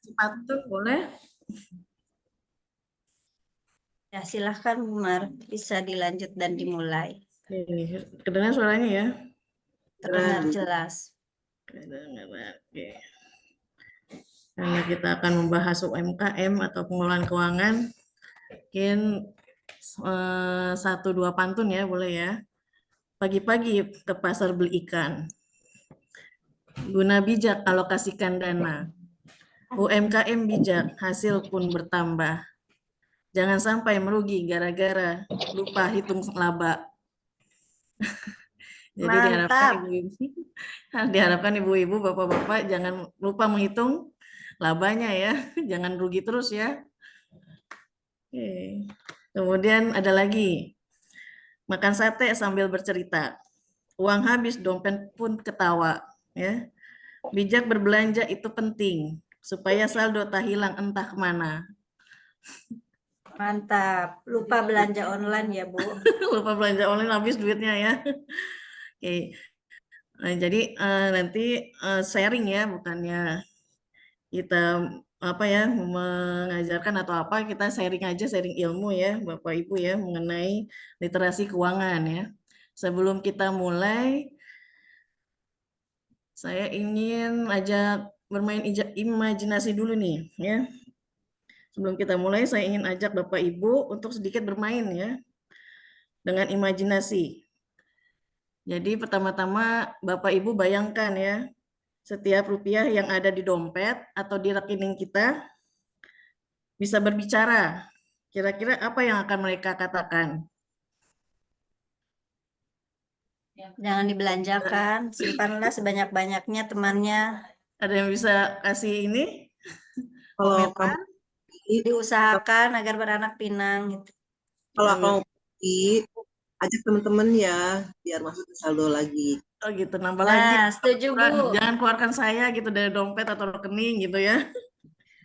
Sepatu boleh? Ya, silahkan Bu Mar, bisa dilanjut dan dimulai. Kedengar suaranya ya? Terdengar jelas. Oke. Karena kita akan membahas UMKM atau pengelolaan keuangan, mungkin satu dua pantun ya, boleh ya. Pagi-pagi ke pasar beli ikan. Guna bijak alokasikan dana. UMKM bijak, hasil pun bertambah. Jangan sampai merugi gara-gara lupa hitung laba. Jadi diharapkan Mantap. ibu-ibu, diharapkan ibu-ibu, bapak-bapak jangan lupa menghitung labanya ya, jangan rugi terus ya. Oke. Kemudian ada lagi, makan sate sambil bercerita. Uang habis, dompet pun ketawa. Ya, bijak berbelanja itu penting supaya saldo tak hilang entah kemana. Mantap. Lupa belanja online ya, Bu. Lupa belanja online habis duitnya ya. Oke. Nah, jadi nanti sharing ya, bukannya kita apa ya mengajarkan atau apa, kita sharing aja, sharing ilmu ya Bapak Ibu ya mengenai literasi keuangan ya. Sebelum kita mulai, saya ingin ajak bermain imajinasi dulu nih ya. Sebelum kita mulai, saya ingin ajak Bapak Ibu untuk sedikit bermain ya dengan imajinasi. Jadi pertama-tama Bapak Ibu bayangkan ya, setiap rupiah yang ada di dompet atau di rekening kita bisa berbicara. Kira-kira apa yang akan mereka katakan? Jangan dibelanjakan, simpanlah sebanyak-banyaknya temannya. Ada yang bisa kasih ini Kalau kamu komentar? Diusahakan agar beranak pinang gitu. kalau kamu pergi, ajak teman-teman ya, biar masuk ke saldo lagi. Oh gitu, nambah lagi. Nah, setuju Bu. Jangan keluarkan saya gitu dari dompet atau rekening gitu ya.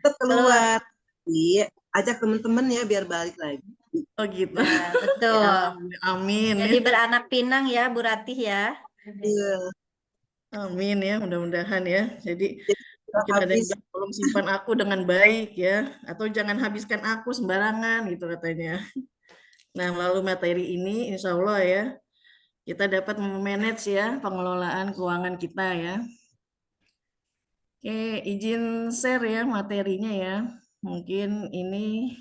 Tetap Keluar. keluar, iya, ajak teman-teman ya, biar balik lagi. Oh gitu. Nah, betul. Ya, amin Jadi ya. beranak pinang ya, Bu Ratih ya. Iya. Amin ya, mudah-mudahan ya. Jadi Jadi mungkin ada yang habis bilang, tolong simpan aku dengan baik ya, atau jangan habiskan aku sembarangan gitu katanya. Nah, melalui materi ini, insya Allah ya, kita dapat memanage ya pengelolaan keuangan kita ya. Oke, izin share ya materinya ya. Mungkin ini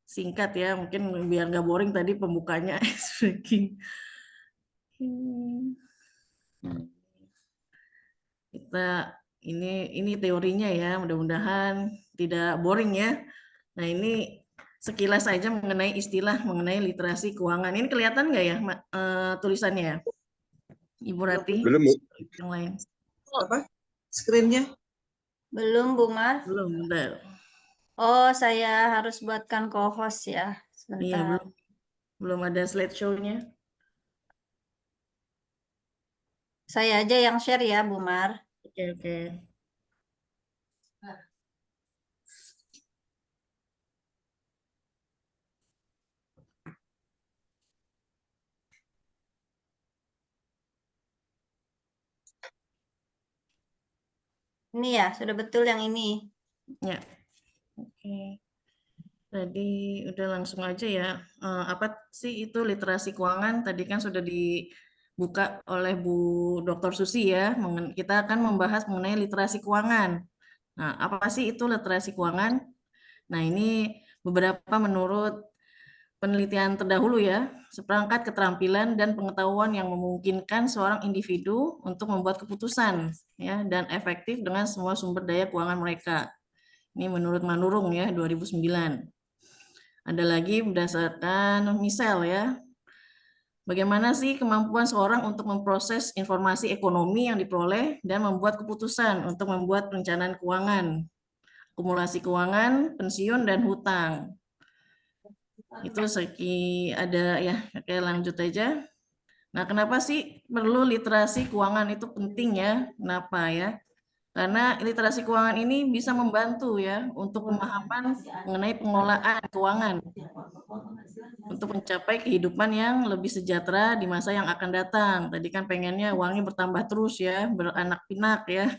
singkat ya, mungkin biar nggak boring tadi pembukanya. Kita ini teorinya ya, mudah-mudahan tidak boring ya. Nah, ini sekilas saja mengenai istilah mengenai literasi keuangan. Ini kelihatan nggak ya tulisannya ya? Ibu Rati? Belum, Bu. Yang lain? apa? Screen-nya? Belum Bu Mar. Belum, bentar. Oh, saya harus buatkan co-host ya. Iya, Sebentar. belum ada slideshow-nya. Saya aja yang share ya, Bu Mar. Oke, oke. Ini ya, sudah betul yang ini. Ya, oke. Tadi udah langsung aja ya. Apa sih itu literasi keuangan? Tadi kan sudah dibuka oleh Bu Dr. Susi ya. Kita akan membahas mengenai literasi keuangan. Nah, apa sih itu literasi keuangan? Nah, ini beberapa menurut penelitian terdahulu ya, seperangkat keterampilan dan pengetahuan yang memungkinkan seorang individu untuk membuat keputusan ya dan efektif dengan semua sumber daya keuangan mereka. Ini menurut Manurung ya 2009. Ada lagi berdasarkan misal ya, bagaimana sih kemampuan seorang untuk memproses informasi ekonomi yang diperoleh dan membuat keputusan untuk membuat perencanaan keuangan, akumulasi keuangan, pensiun, dan hutang. Itu ada ya, oke lanjut aja. Nah, kenapa sih perlu literasi keuangan itu penting ya? Kenapa ya? Karena literasi keuangan ini bisa membantu ya untuk pemahaman mengenai pengelolaan keuangan untuk mencapai kehidupan yang lebih sejahtera di masa yang akan datang. Tadi kan pengennya uangnya bertambah terus ya, beranak pinak ya.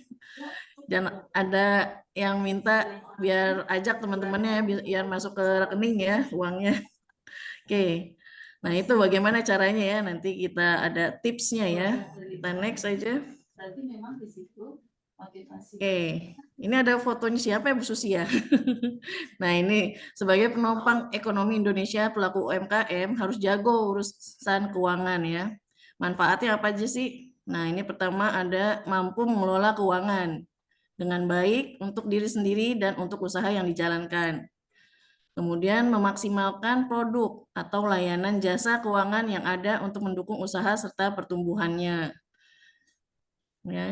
Dan ada yang minta biar ajak teman-temannya biar masuk ke rekening ya uangnya. Oke. Nah, itu bagaimana caranya ya? Nanti kita ada tipsnya ya. Kita next aja. Oke, ini ada fotonya siapa ya Bu Susi ya? Nah, ini sebagai penopang ekonomi Indonesia, pelaku UMKM harus jago urusan keuangan ya. Manfaatnya apa aja sih? Nah, ini pertama ada mampu mengelola keuangan dengan baik untuk diri sendiri dan untuk usaha yang dijalankan. Kemudian memaksimalkan produk atau layanan jasa keuangan yang ada untuk mendukung usaha serta pertumbuhannya. Ya.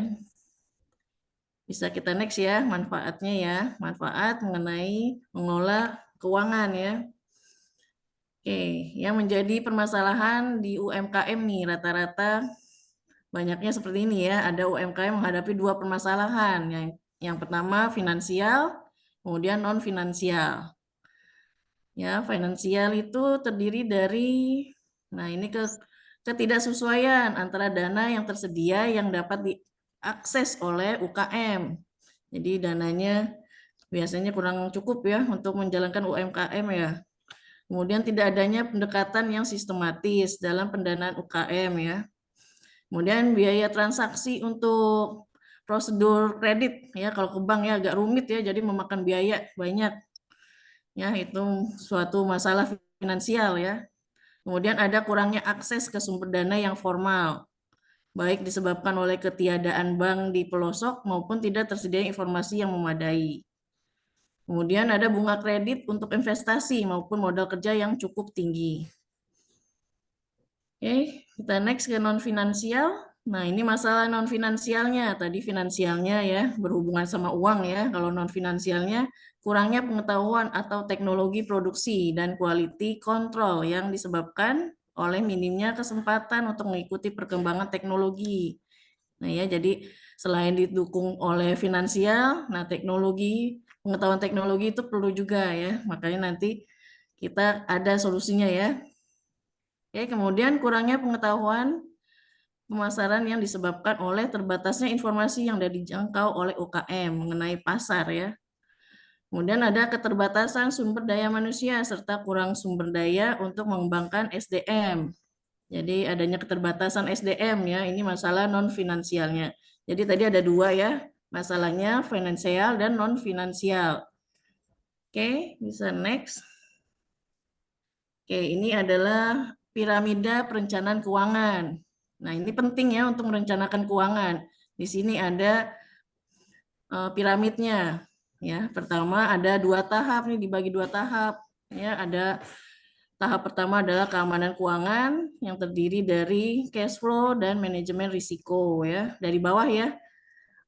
Bisa kita next ya, manfaatnya ya. Manfaat mengenai mengelola keuangan ya. Oke, yang menjadi permasalahan di UMKM nih rata-rata banyaknya seperti ini ya. Ada UMKM menghadapi dua permasalahan. Yang pertama finansial, kemudian non finansial. Ya, finansial itu terdiri dari, nah ini ketidaksesuaian antara dana yang tersedia yang dapat diakses oleh UKM. Jadi dananya biasanya kurang cukup ya untuk menjalankan UMKM ya. Kemudian tidak adanya pendekatan yang sistematis dalam pendanaan UKM ya. Kemudian biaya transaksi untuk prosedur kredit ya, kalau ke bank ya agak rumit ya, jadi memakan biaya banyak. Ya, itu suatu masalah finansial ya. Kemudian ada kurangnya akses ke sumber dana yang formal, baik disebabkan oleh ketiadaan bank di pelosok maupun tidak tersedia informasi yang memadai. Kemudian ada bunga kredit untuk investasi maupun modal kerja yang cukup tinggi. Oke, kita next ke non-finansial. Nah, ini masalah non-finansialnya. Tadi finansialnya ya, berhubungan sama uang ya. Kalau non-finansialnya, kurangnya pengetahuan atau teknologi produksi dan quality control yang disebabkan oleh minimnya kesempatan untuk mengikuti perkembangan teknologi. Nah ya, jadi selain didukung oleh finansial, nah teknologi, pengetahuan teknologi itu perlu juga ya. Makanya nanti kita ada solusinya ya. Oke, kemudian kurangnya pengetahuan pemasaran yang disebabkan oleh terbatasnya informasi yang tidak dijangkau oleh UKM mengenai pasar ya. Kemudian ada keterbatasan sumber daya manusia serta kurang sumber daya untuk mengembangkan SDM. Jadi adanya keterbatasan SDM ya, ini masalah non finansialnya. Jadi tadi ada dua ya, masalahnya finansial dan non finansial. Oke, bisa next. Oke, ini adalah piramida perencanaan keuangan. Nah, ini penting ya untuk merencanakan keuangan. Di sini ada piramidnya. Ya, pertama ada dua tahap nih, dibagi dua tahap. Ya, ada tahap pertama adalah keamanan keuangan yang terdiri dari cash flow dan manajemen risiko ya. Dari bawah ya.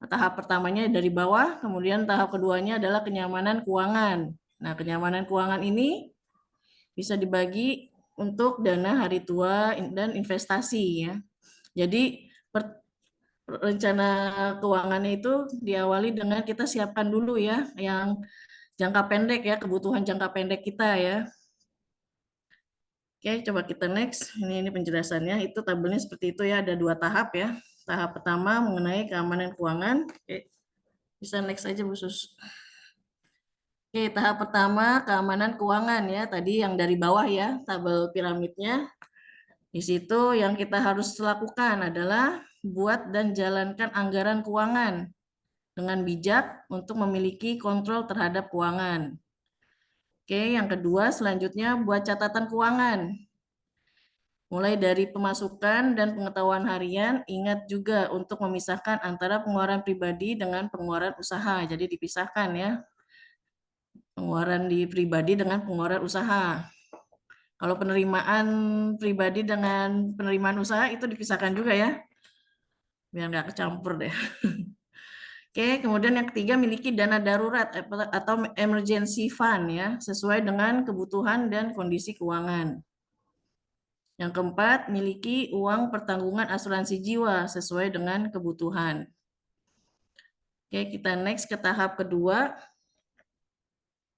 Tahap pertamanya dari bawah, kemudian tahap keduanya adalah kenyamanan keuangan. Nah, kenyamanan keuangan ini bisa dibagi untuk dana hari tua dan investasi ya. Jadi rencana keuangannya itu diawali dengan kita siapkan dulu ya yang jangka pendek ya, kebutuhan jangka pendek kita ya. Oke, coba kita next. Ini penjelasannya. Itu tabelnya seperti itu ya, ada dua tahap ya. Tahap pertama mengenai keamanan keuangan. Oke, bisa next aja Bu Sus. Oke, tahap pertama keamanan keuangan ya. Tadi yang dari bawah ya, tabel piramidnya. Di situ yang kita harus lakukan adalah buat dan jalankan anggaran keuangan dengan bijak untuk memiliki kontrol terhadap keuangan. Oke, yang kedua selanjutnya buat catatan keuangan. Mulai dari pemasukan dan pengetahuan harian, ingat juga untuk memisahkan antara pengeluaran pribadi dengan pengeluaran usaha. Jadi dipisahkan ya, pengeluaran di pribadi dengan pengeluaran usaha. Kalau penerimaan pribadi dengan penerimaan usaha itu dipisahkan juga ya, biar nggak kecampur deh. Oke, kemudian yang ketiga miliki dana darurat atau emergency fund ya, sesuai dengan kebutuhan dan kondisi keuangan. Yang keempat, miliki uang pertanggungan asuransi jiwa sesuai dengan kebutuhan. Oke, kita next ke tahap kedua.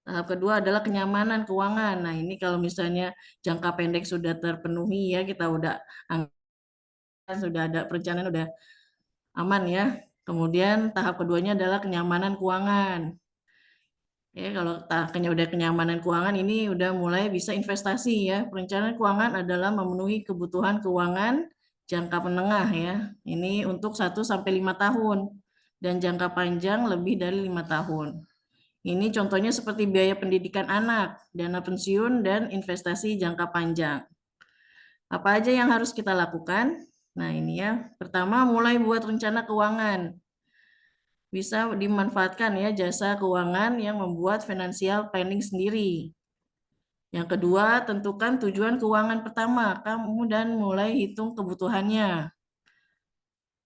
Tahap kedua adalah kenyamanan keuangan. Nah, ini kalau misalnya jangka pendek sudah terpenuhi ya, kita sudah ada perencanaan, udah aman ya. Kemudian tahap keduanya adalah kenyamanan keuangan. Ya, kalau udah kenyamanan keuangan ini udah mulai bisa investasi ya. Perencanaan keuangan adalah memenuhi kebutuhan keuangan jangka menengah ya. Ini untuk 1 sampai 5 tahun dan jangka panjang lebih dari 5 tahun. Ini contohnya seperti biaya pendidikan anak, dana pensiun, dan investasi jangka panjang. Apa aja yang harus kita lakukan? Nah ini ya, pertama mulai buat rencana keuangan. Bisa dimanfaatkan ya jasa keuangan yang membuat financial planning sendiri. Yang kedua, tentukan tujuan keuangan pertama kamu dan mulai hitung kebutuhannya.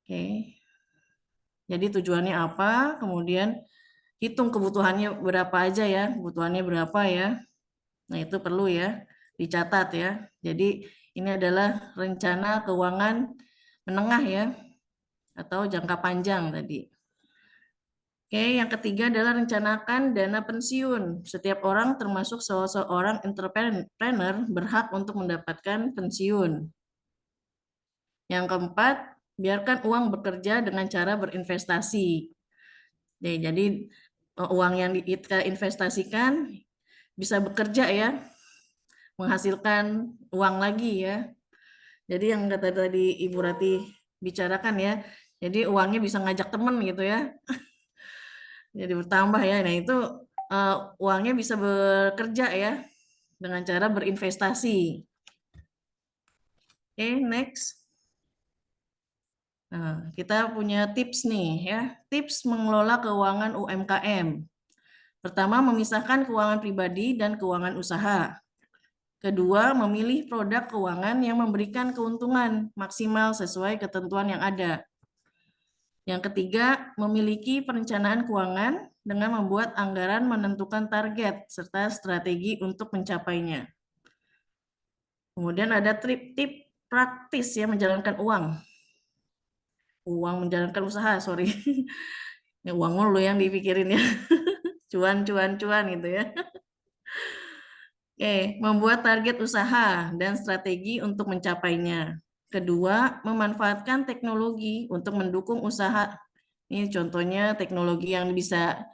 Oke. Jadi tujuannya apa? Kemudian hitung kebutuhannya berapa aja ya, kebutuhannya berapa ya. Nah, itu perlu ya dicatat ya. Jadi ini adalah rencana keuangan menengah ya atau jangka panjang tadi. Oke, yang ketiga adalah rencanakan dana pensiun. Setiap orang termasuk seorang entrepreneur berhak untuk mendapatkan pensiun. Yang keempat, biarkan uang bekerja dengan cara berinvestasi. Jadi uang yang kita investasikan bisa bekerja ya, menghasilkan uang lagi ya. Jadi yang kata tadi Ibu Rati bicarakan ya, jadi uangnya bisa ngajak temen gitu ya, jadi bertambah ya. Nah itu uangnya bisa bekerja ya dengan cara berinvestasi. Oke, next. Nah, kita punya tips nih ya, tips mengelola keuangan UMKM. Pertama, memisahkan keuangan pribadi dan keuangan usaha. Kedua, memilih produk keuangan yang memberikan keuntungan maksimal sesuai ketentuan yang ada. Yang ketiga, memiliki perencanaan keuangan dengan membuat anggaran menentukan target serta strategi untuk mencapainya. Kemudian ada tip-tip praktis ya menjalankan uang. Uang menjalankan usaha, sorry. Ini uang mulu yang dipikirin ya. Cuan, cuan, cuan gitu ya. Oke, membuat target usaha dan strategi untuk mencapainya. Kedua, memanfaatkan teknologi untuk mendukung usaha. Ini contohnya teknologi yang bisa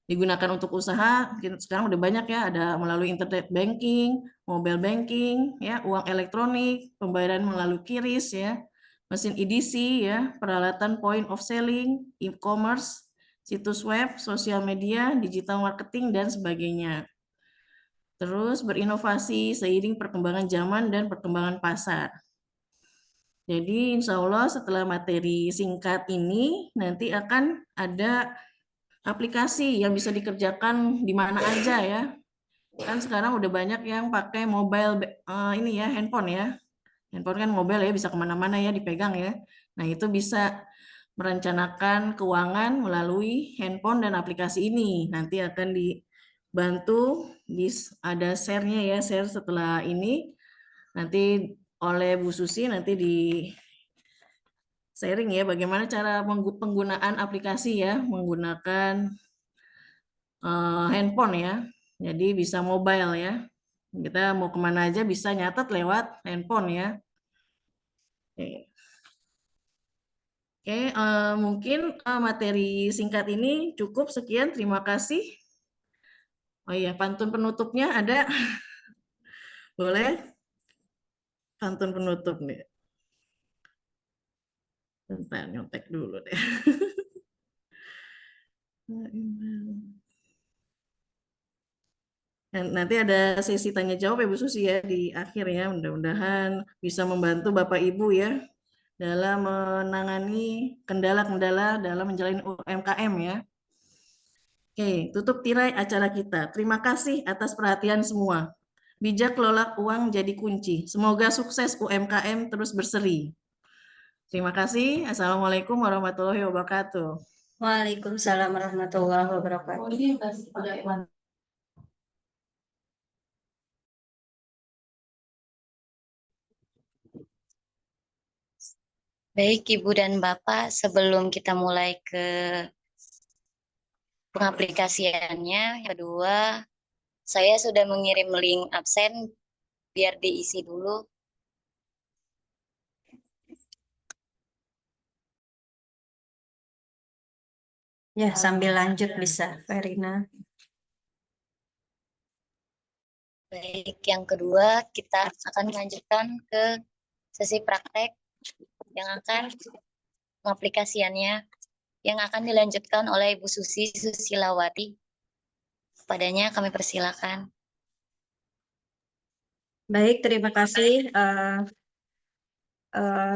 digunakan untuk usaha. Sekarang udah banyak ya, ada melalui internet banking, mobile banking, ya, uang elektronik, pembayaran melalui QRIS ya, mesin EDC ya, peralatan point of selling, e-commerce, situs web, sosial media, digital marketing dan sebagainya. Terus berinovasi seiring perkembangan zaman dan perkembangan pasar. Jadi insya Allah setelah materi singkat ini nanti akan ada aplikasi yang bisa dikerjakan di mana aja ya. Kan sekarang udah banyak yang pakai mobile ini ya, handphone ya. Handphone kan mobile ya, bisa kemana-mana ya, dipegang ya. Nah itu bisa merencanakan keuangan melalui handphone dan aplikasi ini. Nanti akan dibantu, ada share-nya ya, share setelah ini. Nanti oleh Bu Susi nanti di sharing ya bagaimana cara penggunaan aplikasi ya, menggunakan handphone ya. Jadi bisa mobile ya. Kita mau kemana aja bisa nyatet lewat handphone ya. Oke. Oke, mungkin materi singkat ini cukup sekian. Terima kasih. Oh iya, pantun penutupnya ada. Boleh? Pantun penutup nih. Bentar, nyontek dulu deh. Nanti ada sesi tanya jawab ya Bu Susi ya di akhir ya. Mudah-mudahan bisa membantu Bapak Ibu ya dalam menangani kendala-kendala dalam menjalani UMKM ya. Oke, tutup tirai acara kita. Terima kasih atas perhatian semua. Bijak kelola uang jadi kunci. Semoga sukses UMKM terus berseri. Terima kasih. Assalamualaikum warahmatullahi wabarakatuh. Waalaikumsalam warahmatullahi wabarakatuh. Baik, Ibu dan Bapak, sebelum kita mulai ke pengaplikasiannya, yang kedua, saya sudah mengirim link absen biar diisi dulu. Ya, sambil lanjut bisa, Verina. Baik, yang kedua kita akan melanjutkan ke sesi praktek yang akan mengaplikasiannya yang akan dilanjutkan oleh Ibu Susi Susilawati. Padanya kami persilakan. Baik, terima kasih.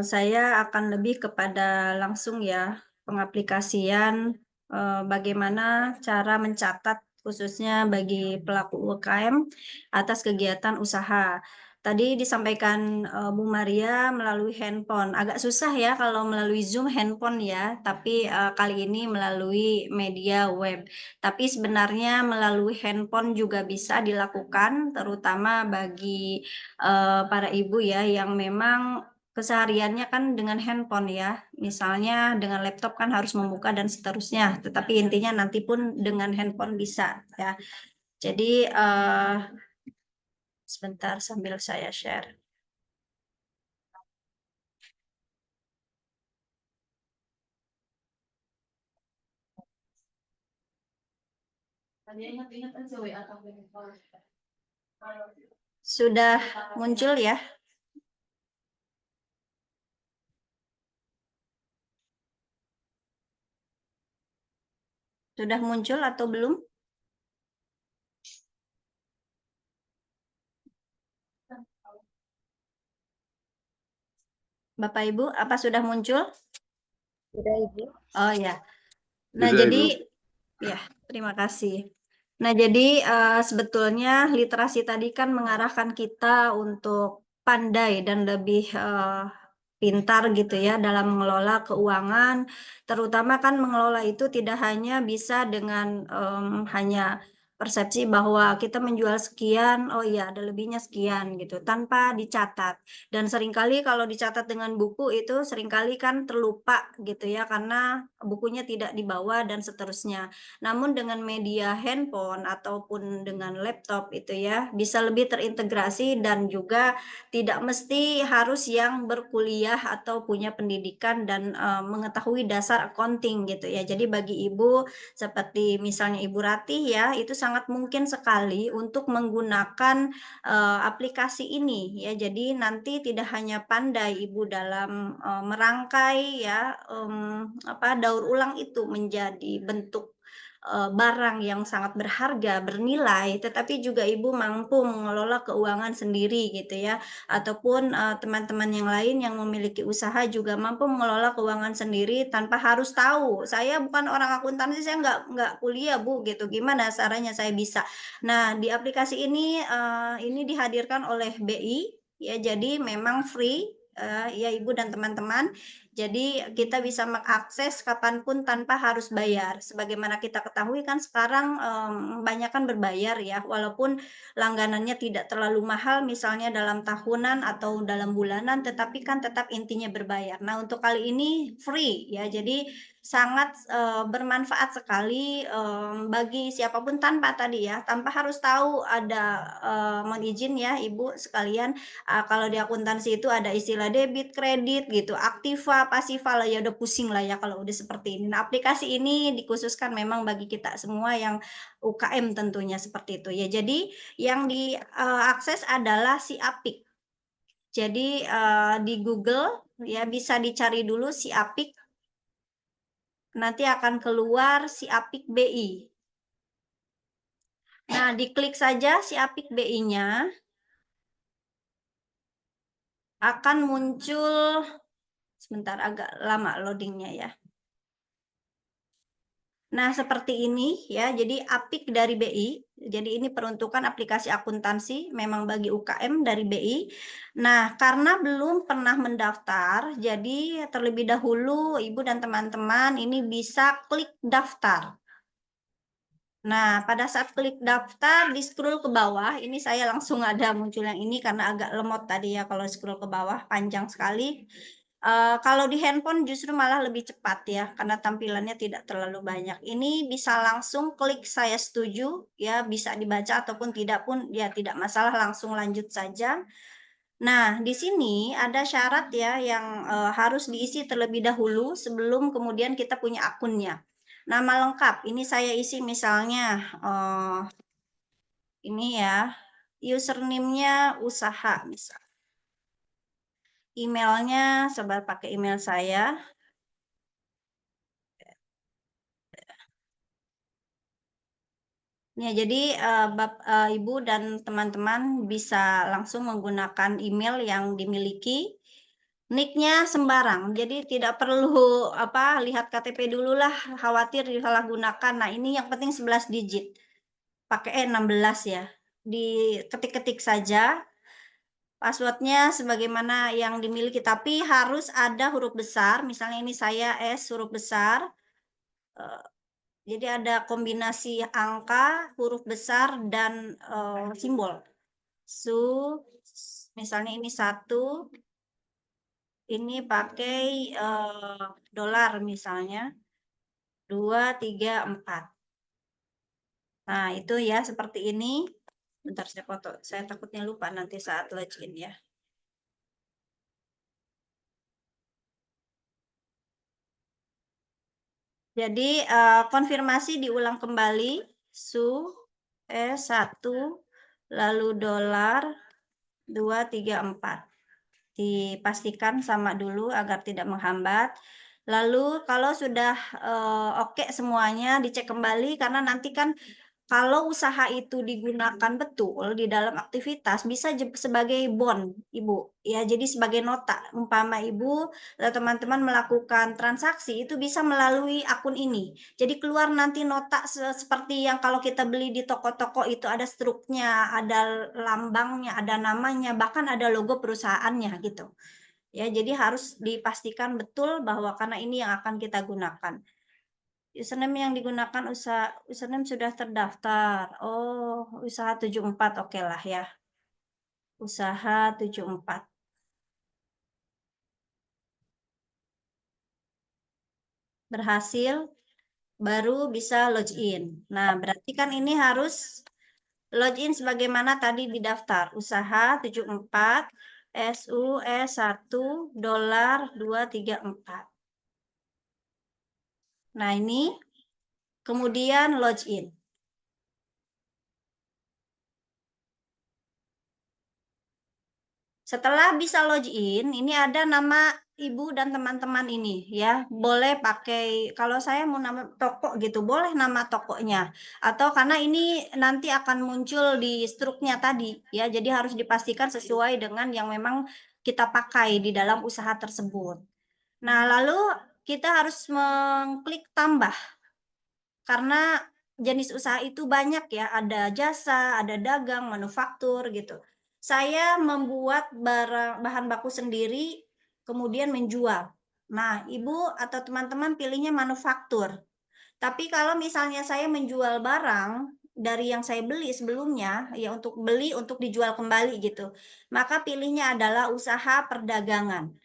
Saya akan lebih kepada langsung ya pengaplikasian bagaimana cara mencatat khususnya bagi pelaku UKM atas kegiatan usaha. Tadi disampaikan Bu Maria melalui handphone. Agak susah ya kalau melalui Zoom handphone ya, tapi kali ini melalui media web. Tapi sebenarnya melalui handphone juga bisa dilakukan, terutama bagi para ibu ya yang memang kesehariannya kan dengan handphone ya, misalnya dengan laptop kan harus membuka dan seterusnya, tetapi intinya nanti pun dengan handphone bisa ya. Jadi sebentar sambil saya share. Sudah muncul ya? Sudah muncul atau belum? Bapak Ibu, apa sudah muncul? Sudah, Ibu. Oh ya. Nah, Sudah, jadi Ibu. ya, terima kasih. Nah, jadi sebetulnya literasi tadi kan mengarahkan kita untuk pandai dan lebih pintar gitu ya dalam mengelola keuangan, terutama kan mengelola itu tidak hanya bisa dengan hanya persepsi bahwa kita menjual sekian, oh iya ada lebihnya sekian gitu, tanpa dicatat. Dan seringkali kalau dicatat dengan buku itu seringkali kan terlupa gitu ya, karena bukunya tidak dibawa dan seterusnya. Namun dengan media handphone ataupun dengan laptop itu ya, bisa lebih terintegrasi dan juga tidak mesti harus yang berkuliah atau punya pendidikan dan mengetahui dasar accounting gitu ya. Jadi bagi ibu seperti misalnya Ibu Ratih ya, itu sangat mungkin sekali untuk menggunakan aplikasi ini ya. Jadi nanti tidak hanya pandai Ibu dalam merangkai ya daur ulang itu menjadi bentuk barang yang sangat berharga, bernilai, tetapi juga Ibu mampu mengelola keuangan sendiri gitu ya, ataupun teman-teman yang lain yang memiliki usaha juga mampu mengelola keuangan sendiri tanpa harus tahu. Saya bukan orang akuntansi, saya nggak kuliah Bu gitu. Gimana caranya saya bisa? Nah, di aplikasi ini dihadirkan oleh BI ya, jadi memang free ya Ibu dan teman-teman. Jadi kita bisa mengakses kapanpun tanpa harus bayar. Sebagaimana kita ketahui kan sekarang banyak kan berbayar ya, walaupun langganannya tidak terlalu mahal misalnya dalam tahunan atau dalam bulanan, tetapi kan tetap intinya berbayar. Nah, untuk kali ini free ya, jadi sangat bermanfaat sekali bagi siapapun tanpa tadi ya, tanpa harus tahu ada mohon izin ya Ibu sekalian, kalau di akuntansi itu ada istilah debit, kredit gitu, aktiva, pasiva lah ya, udah pusing lah ya kalau udah seperti ini. Nah, aplikasi ini dikhususkan memang bagi kita semua yang UKM tentunya seperti itu ya. Jadi yang diakses adalah si Apik. Jadi di Google ya bisa dicari dulu si Apik. Nanti akan keluar si Apik BI. Nah, diklik saja si Apik BI-nya. Akan muncul, sebentar agak lama loadingnya ya. Nah, seperti ini ya. Jadi Apik dari BI. Jadi ini peruntukan aplikasi akuntansi memang bagi UKM dari BI. Nah, karena belum pernah mendaftar, jadi terlebih dahulu Ibu dan teman-teman ini bisa klik daftar. Nah, pada saat klik daftar, di scroll ke bawah, ini saya langsung ada muncul yang ini karena agak lemot tadi ya kalau scroll ke bawah, panjang sekali. Kalau di handphone justru malah lebih cepat ya, karena tampilannya tidak terlalu banyak. Ini bisa langsung klik saya setuju, ya bisa dibaca ataupun tidak pun, ya tidak masalah, langsung lanjut saja. Nah, di sini ada syarat ya yang harus diisi terlebih dahulu sebelum kemudian kita punya akunnya. Nama lengkap, ini saya isi misalnya, ini ya, username-nya usaha misal. Emailnya, coba pakai email saya. Ya, jadi Ibu dan teman-teman bisa langsung menggunakan email yang dimiliki. Nick-nya sembarang, jadi tidak perlu lihat KTP dulu lah, khawatir disalahgunakan. Nah, ini yang penting 11 digit. Pakai 16 ya. Diketik-ketik saja passwordnya sebagaimana yang dimiliki, tapi harus ada huruf besar. Misalnya ini saya S huruf besar. Jadi ada kombinasi angka, huruf besar, dan simbol. Misalnya ini 1, ini pakai dolar misalnya, 2, 3, 4. Nah, itu ya seperti ini. Bentar saya foto, saya takutnya lupa nanti saat login ya. Jadi konfirmasi diulang kembali, S1, lalu dolar, 2, 3, 4. Dipastikan sama dulu agar tidak menghambat. Lalu kalau sudah oke semuanya, dicek kembali karena nanti kan kalau usaha itu digunakan betul di dalam aktivitas bisa sebagai bond, Ibu. Ya, jadi sebagai nota. Umpama Ibu atau teman-teman melakukan transaksi itu bisa melalui akun ini. Jadi keluar nanti nota seperti yang kalau kita beli di toko-toko itu ada struknya, ada lambangnya, ada namanya, bahkan ada logo perusahaannya gitu. Ya, jadi harus dipastikan betul bahwa karena ini yang akan kita gunakan. Username yang digunakan username sudah terdaftar. Oh, usaha 74, oke lah ya. Usaha 74. Berhasil, baru bisa login. Nah, berarti kan ini harus login sebagaimana tadi didaftar. Usaha 74, SUS1, dolar 234. Nah, ini kemudian login. Setelah bisa login, ini ada nama Ibu dan teman-teman ini ya. Boleh pakai, kalau saya mau nama toko gitu, boleh nama tokonya. Atau karena ini nanti akan muncul di struknya tadi ya. Jadi harus dipastikan sesuai dengan yang memang kita pakai di dalam usaha tersebut. Nah, lalu kita harus mengklik tambah. Karena jenis usaha itu banyak ya, ada jasa, ada dagang, manufaktur gitu. Saya membuat bahan baku sendiri, kemudian menjual. Nah, Ibu atau teman-teman pilihnya manufaktur. Tapi kalau misalnya saya menjual barang dari yang saya beli sebelumnya, ya untuk beli untuk dijual kembali gitu, maka pilihnya adalah usaha perdagangan.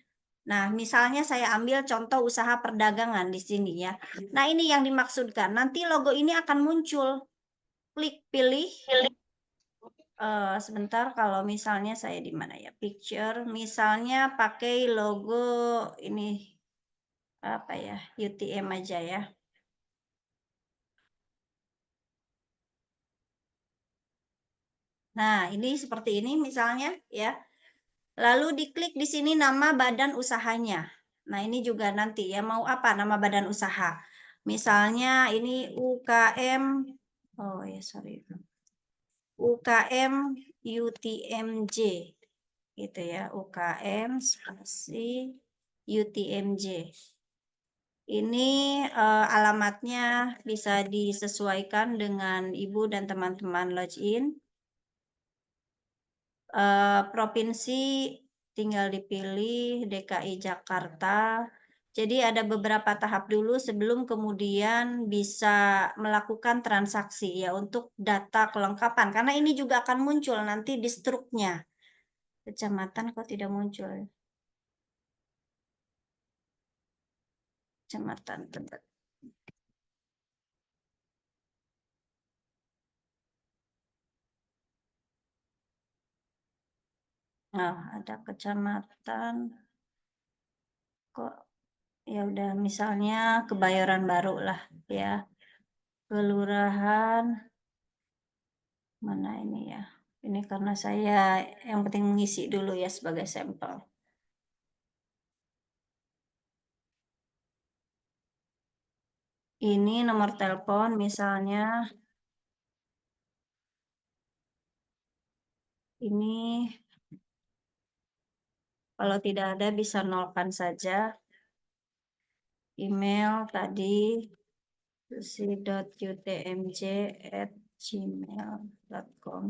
Nah, misalnya saya ambil contoh usaha perdagangan di sini ya. Nah, ini yang dimaksudkan. Nanti logo ini akan muncul. Klik pilih. Sebentar, kalau misalnya saya di mana ya? Picture. Misalnya pakai logo ini apa ya? UTM aja ya. Nah, ini seperti ini misalnya ya. Lalu diklik di sini nama badan usahanya. Nah, ini juga nanti ya, mau apa nama badan usaha. Misalnya ini UKM, oh ya sorry, UKM UTMJ, gitu ya, UKM spasi UTMJ. Ini alamatnya bisa disesuaikan dengan Ibu dan teman-teman login. Provinsi tinggal dipilih DKI Jakarta. Jadi ada beberapa tahap dulu sebelum kemudian bisa melakukan transaksi ya untuk data kelengkapan. Karena ini juga akan muncul nanti di struknya. Kecamatan kok tidak muncul? Kecamatan Tebet. Nah, ada kecamatan kok Ya udah, misalnya Kebayoran Baru lah ya. Kelurahan mana ini ya? Ini karena saya yang penting mengisi dulu ya sebagai sampel. Ini nomor telepon misalnya. Ini kalau tidak ada bisa nolkan saja. Email tadi susi.utmj@gmail.com.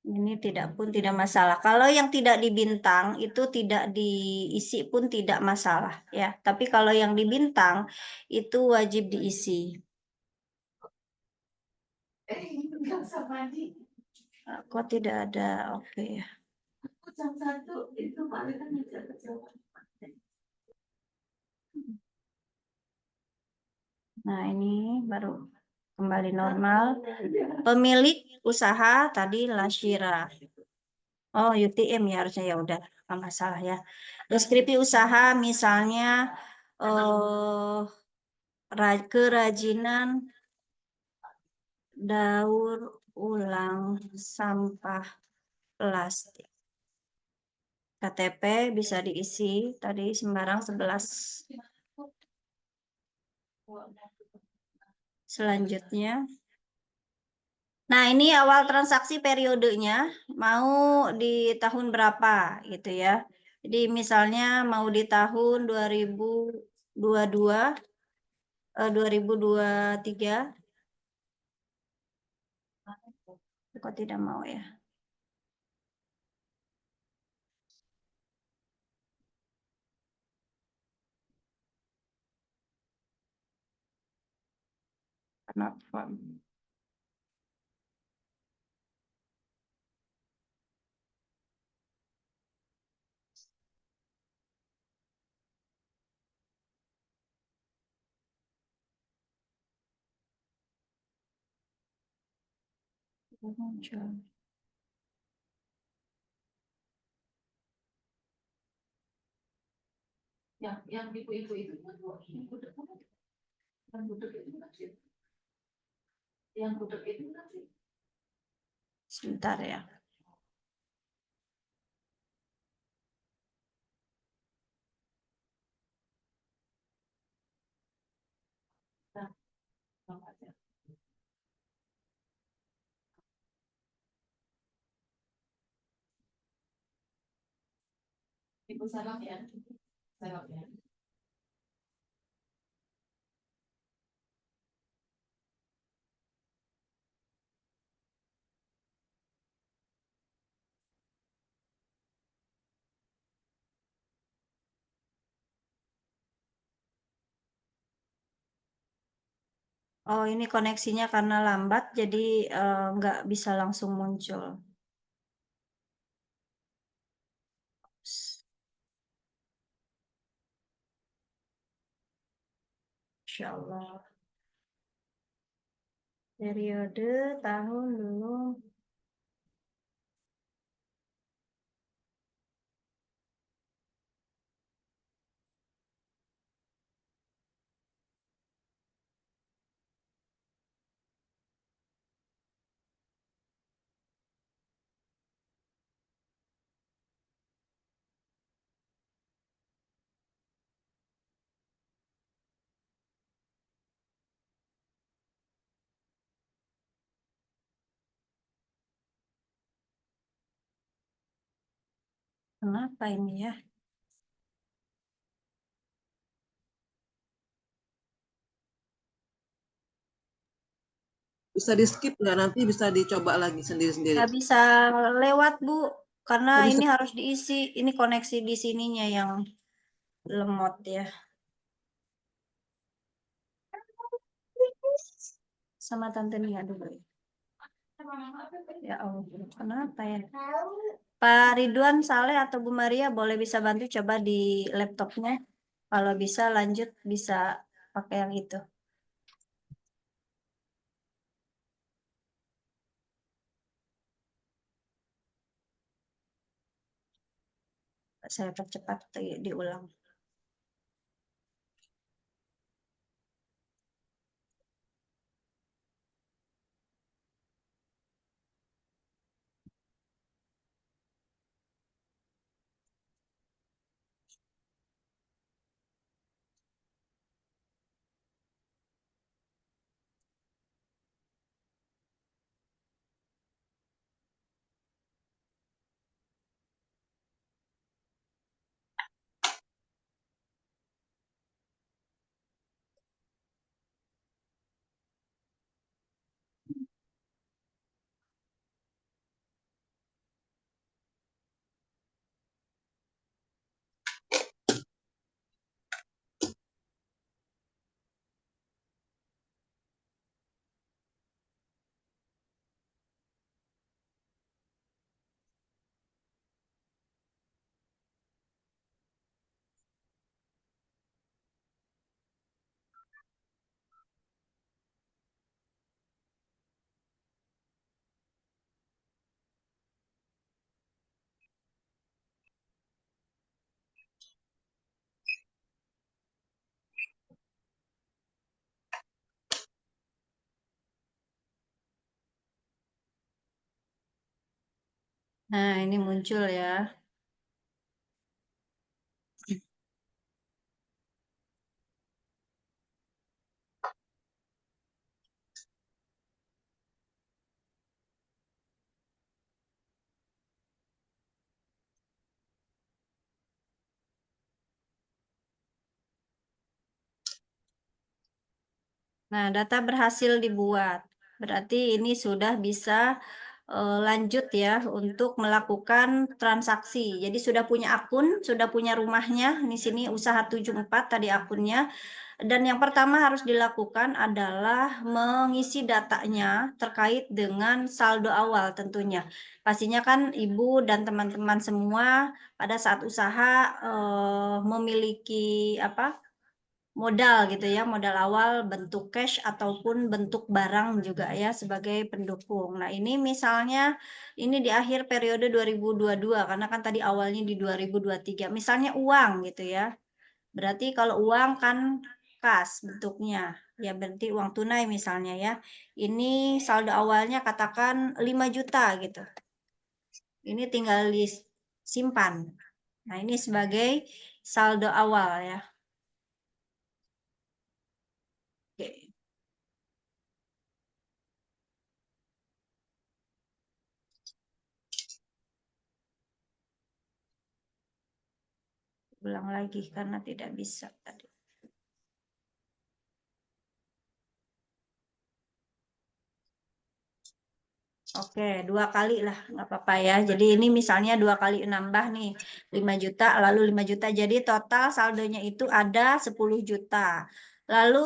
Ini tidak masalah. Kalau yang tidak dibintang itu tidak diisi pun tidak masalah ya. Tapi kalau yang dibintang itu wajib diisi. Kok tidak ada? Oke ya. Nah, ini baru kembali normal. Pemilik usaha tadi Lashira. Oh, UTM ya harusnya, ya udah, nggak masalah ya. Deskripsi usaha misalnya kerajinan daur ulang sampah plastik. KTP bisa diisi tadi sembarang 11. Selanjutnya. Nah, ini awal transaksi periodenya mau di tahun berapa gitu ya. Jadi misalnya mau di tahun 2022, 2023. Kok tidak mau ya? Not form. Muncul. Yang ibu-ibu itu yang gudeg itu yang gudeg itu nanti. Sebentar ya. Ibu salam ya. Salam ya. Oh, ini koneksinya karena lambat, jadi nggak bisa langsung muncul. Insya Allah. Periode tahun dulu. Kenapa ini ya? Bisa di skip nggak, nanti bisa dicoba lagi sendiri-sendiri. Nggak bisa lewat, Bu. Karena Nggak bisa. ini harus diisi. Ini koneksi di sininya yang lemot ya. Sama Tante Nia dulu. Ya Allah, kenapa ya? Pak Ridwan Saleh atau Bu Maria boleh bisa bantu coba di laptopnya. Kalau bisa lanjut bisa pakai yang itu. Saya percepat diulang. Nah, ini muncul ya. Nah, data berhasil dibuat. Berarti ini sudah bisa lanjut ya untuk melakukan transaksi. Jadi sudah punya akun, sudah punya rumahnya. Di sini usaha 74 tadi akunnya. Dan yang pertama harus dilakukan adalah mengisi datanya terkait dengan saldo awal tentunya. Pastinya kan Ibu dan teman-teman semua pada saat usaha memiliki apa? Modal gitu ya, modal awal bentuk cash ataupun bentuk barang juga ya sebagai pendukung. Nah, ini misalnya ini di akhir periode 2022 karena kan tadi awalnya di 2023. Misalnya uang gitu ya. Berarti kalau uang kan kas bentuknya. Ya berarti uang tunai misalnya ya. Ini saldo awalnya katakan 5 juta gitu. Ini tinggal disimpan. Nah, ini sebagai saldo awal ya. Oke. Ulang lagi karena tidak bisa tadi. Oke, 2 kali lah, nggak apa-apa ya. Jadi ini misalnya 2 kali nambah nih, 5 juta, lalu 5 juta. Jadi total saldonya itu ada 10 juta. Lalu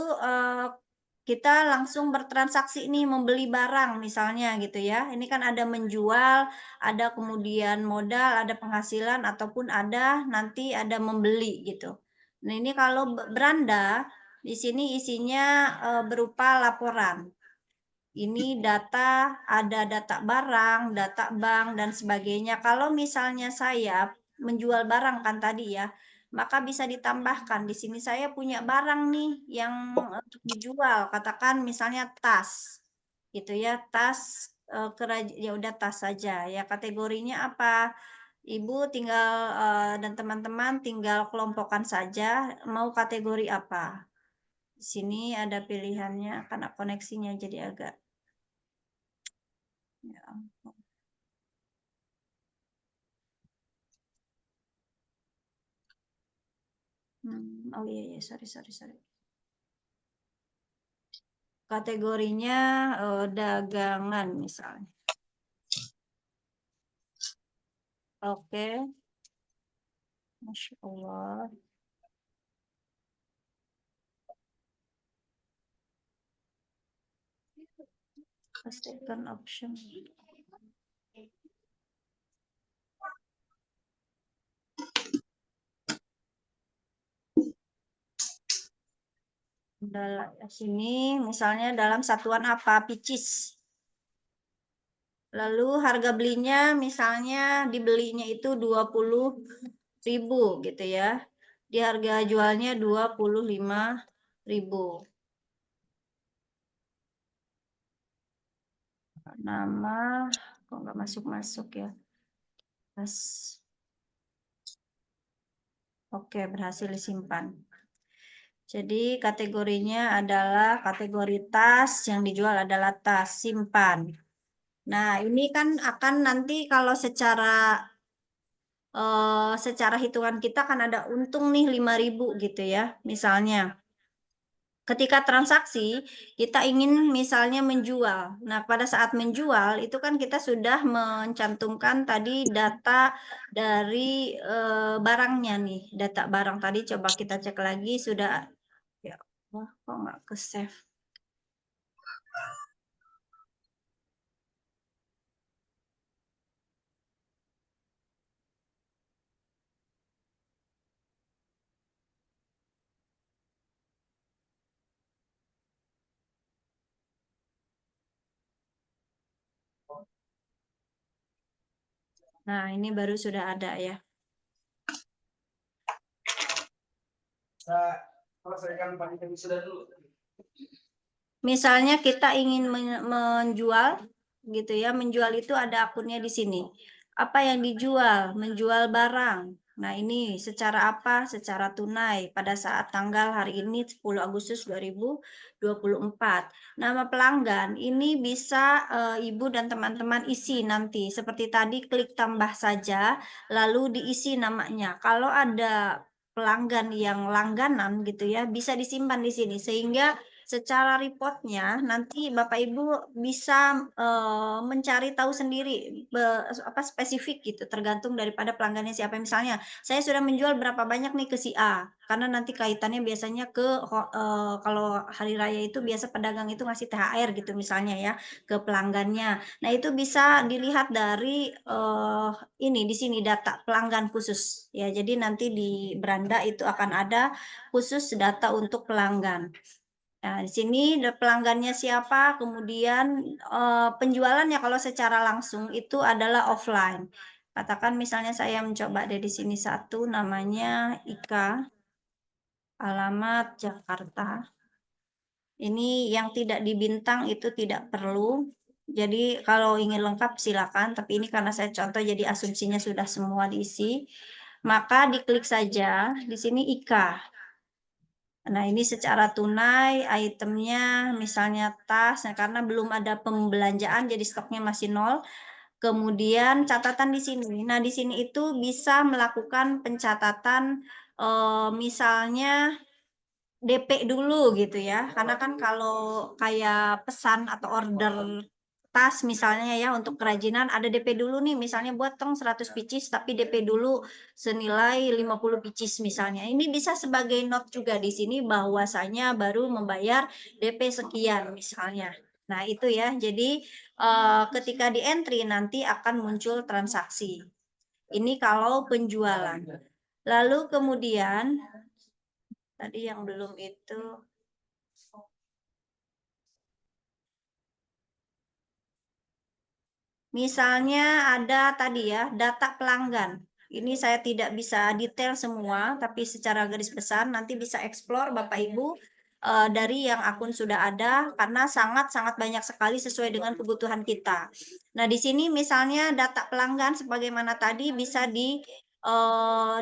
kita langsung bertransaksi nih, membeli barang misalnya gitu ya. Ini kan ada menjual, ada kemudian modal, ada penghasilan, ataupun ada nanti ada membeli gitu. Nah ini kalau beranda, di sini isinya berupa laporan. Ini data, ada data barang, data bank, dan sebagainya. Kalau misalnya saya menjual barang kan tadi ya, maka bisa ditambahkan. Di sini saya punya barang nih yang untuk dijual. Katakan misalnya tas, gitu ya, tas ya udah tas saja. Ya kategorinya apa? Ibu tinggal dan teman-teman tinggal kelompokkan saja mau kategori apa. Di sini ada pilihannya karena koneksinya jadi agak ya. Oh iya, iya, sorry. Kategorinya dagangan misalnya. Oke, Masya Allah. Second option. Sini misalnya dalam satuan apa? Picis. Lalu harga belinya misalnya dibelinya itu 20.000 gitu ya. Di harga jualnya 25.000. Nama kok nggak masuk ya. Oke, berhasil disimpan. Jadi kategorinya adalah kategori tas, yang dijual adalah tas, simpan. Nah, ini kan akan nanti kalau secara hitungan kita kan ada untung nih 5.000 gitu ya, misalnya. Ketika transaksi, kita ingin misalnya menjual. Nah, pada saat menjual, itu kan kita sudah mencantumkan tadi data dari barangnya nih. Data barang tadi coba kita cek lagi, sudah, ya Allah, kok nggak ke save. Nah, ini baru sudah ada ya. Misalnya kita ingin menjual gitu ya, menjual itu ada akunnya di sini. Apa yang dijual? Menjual barang. Nah, ini secara apa? Secara tunai pada saat tanggal hari ini 10 Agustus 2024. Nama pelanggan ini bisa Ibu dan teman-teman isi nanti. Seperti tadi klik tambah saja lalu diisi namanya. Kalau ada pelanggan yang langganan gitu ya, bisa disimpan di sini sehingga secara reportnya nanti Bapak Ibu bisa mencari tahu sendiri spesifik gitu tergantung daripada pelanggannya siapa. Misalnya saya sudah menjual berapa banyak nih ke si A karena nanti kaitannya biasanya kalau hari raya itu biasa pedagang itu ngasih THR gitu misalnya ya ke pelanggannya. Nah itu bisa dilihat dari ini di sini data pelanggan khusus ya. Jadi nanti di beranda itu akan ada khusus data untuk pelanggan. Nah, di sini pelanggannya siapa, kemudian penjualannya kalau secara langsung itu adalah offline. Katakan misalnya saya mencoba ada di sini satu namanya Ika, alamat Jakarta. Ini yang tidak dibintang itu tidak perlu. Jadi kalau ingin lengkap silakan, tapi ini karena saya contoh jadi asumsinya sudah semua diisi. Maka diklik saja di sini Ika. Nah, ini secara tunai itemnya misalnya tas, nah karena belum ada pembelanjaan jadi stoknya masih nol. Kemudian catatan di sini. Nah, di sini itu bisa melakukan pencatatan misalnya DP dulu gitu ya. Karena kan kalau kayak pesan atau order tas misalnya ya untuk kerajinan ada DP dulu nih misalnya buat tong 100 pieces tapi DP dulu senilai 50 pieces misalnya. Ini bisa sebagai note juga di sini bahwasanya baru membayar DP sekian misalnya. Nah, itu ya. Jadi ketika di entry nanti akan muncul transaksi. Ini kalau penjualan. Lalu kemudian tadi yang belum itu misalnya ada tadi ya, data pelanggan. Ini saya tidak bisa detail semua, tapi secara garis besar nanti bisa explore Bapak Ibu dari yang akun sudah ada karena sangat-sangat banyak sekali sesuai dengan kebutuhan kita. Nah, di sini misalnya data pelanggan sebagaimana tadi bisa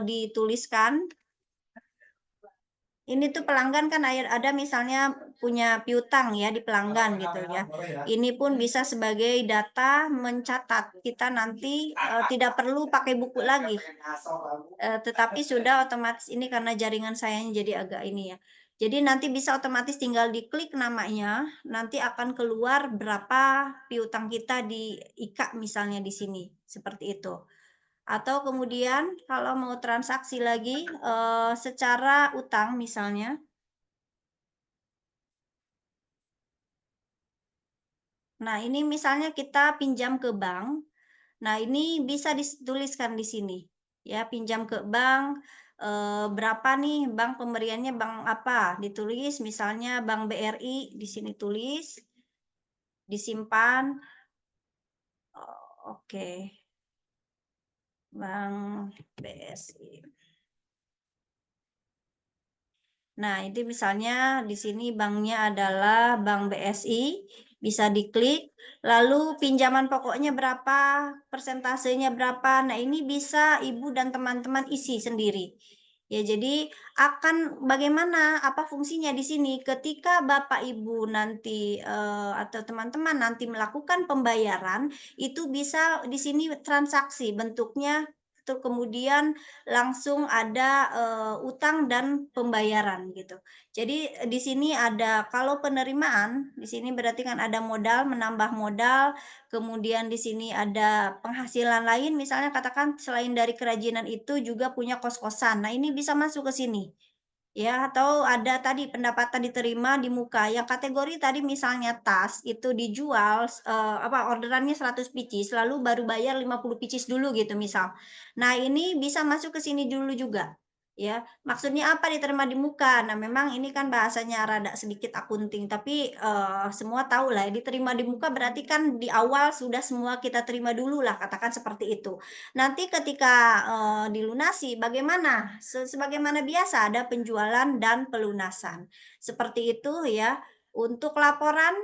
dituliskan. Ini tuh pelanggan kan ada misalnya punya piutang ya di pelanggan gitu ya. Ini pun bisa sebagai data mencatat. Kita nanti tidak perlu pakai buku lagi. Tetapi sudah otomatis ini karena jaringan saya jadi agak ini ya. Jadi nanti bisa otomatis tinggal diklik namanya, nanti akan keluar berapa piutang kita di IKA misalnya di sini. Seperti itu. Atau kemudian kalau mau transaksi lagi secara utang misalnya. Nah, ini misalnya kita pinjam ke bank. Nah, ini bisa dituliskan di sini. Ya, pinjam ke bank berapa nih bank pemberiannya bank apa? Ditulis misalnya Bank BRI di sini tulis disimpan. Oke. Bank BSI. Nah, ini misalnya di sini banknya adalah Bank BSI, bisa diklik, lalu pinjaman pokoknya berapa, persentasenya berapa. Nah, ini bisa Ibu dan teman-teman isi sendiri. Ya, jadi akan bagaimana, apa fungsinya di sini ketika Bapak Ibu nanti atau teman-teman nanti melakukan pembayaran, itu bisa di sini transaksi bentuknya tuh kemudian langsung ada utang dan pembayaran gitu. Jadi di sini ada kalau penerimaan, di sini berarti kan ada modal, menambah modal, kemudian di sini ada penghasilan lain misalnya katakan selain dari kerajinan itu juga punya kos-kosan. Nah, ini bisa masuk ke sini. Ya, atau ada tadi pendapatan diterima di muka. Yang kategori tadi misalnya tas itu dijual orderannya 100 pieces lalu baru bayar 50 pieces dulu gitu misal. Nah, ini bisa masuk ke sini dulu juga. Ya, maksudnya apa diterima di muka? Nah, memang ini kan bahasanya rada sedikit akunting, tapi semua tahu lah ya, diterima di muka berarti kan di awal sudah semua kita terima dulu lah, katakan seperti itu. Nanti ketika dilunasi bagaimana? Sebagaimana biasa ada penjualan dan pelunasan. Seperti itu ya. Untuk laporan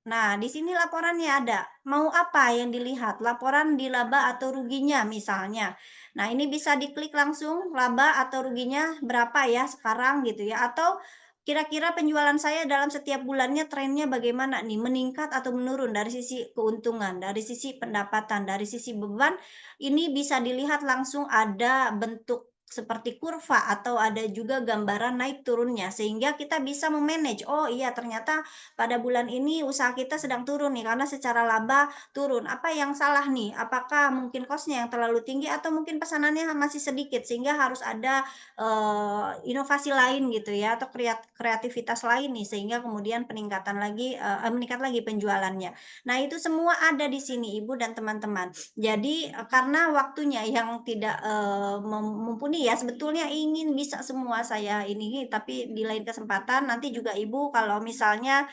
Nah, di sini laporannya ada. Mau apa yang dilihat? Laporan di laba atau ruginya misalnya. Nah, ini bisa diklik langsung laba atau ruginya berapa ya sekarang gitu ya. Atau kira-kira penjualan saya dalam setiap bulannya trennya bagaimana nih? Meningkat atau menurun dari sisi keuntungan, dari sisi pendapatan, dari sisi beban. Ini bisa dilihat langsung ada bentuk seperti kurva atau ada juga gambaran naik turunnya sehingga kita bisa memanage. Oh iya, ternyata pada bulan ini usaha kita sedang turun nih karena secara laba turun. Apa yang salah nih? Apakah mungkin cost-nya yang terlalu tinggi atau mungkin pesanannya masih sedikit sehingga harus ada inovasi lain gitu ya atau kreativitas lain nih sehingga kemudian meningkat lagi penjualannya. Nah, itu semua ada di sini Ibu dan teman-teman. Jadi karena waktunya yang tidak mumpuni ya sebetulnya ingin bisa semua saya ini tapi di lain kesempatan nanti juga Ibu kalau misalnya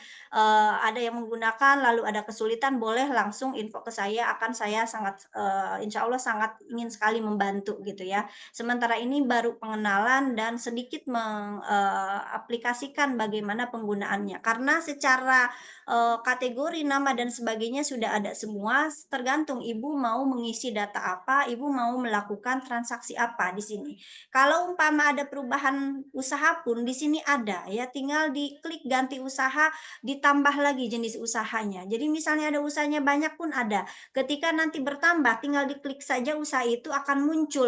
ada yang menggunakan lalu ada kesulitan boleh langsung info ke saya akan saya sangat insya Allah sangat ingin sekali membantu gitu ya. Sementara ini baru pengenalan dan sedikit mengaplikasikan bagaimana penggunaannya karena secara kategori nama dan sebagainya sudah ada semua tergantung Ibu mau mengisi data apa, Ibu mau melakukan transaksi apa di sini. Kalau umpama ada perubahan usaha pun di sini ada ya tinggal diklik ganti usaha ditambah lagi jenis usahanya. Jadi misalnya ada usahanya banyak pun ada. Ketika nanti bertambah, tinggal diklik saja usaha itu akan muncul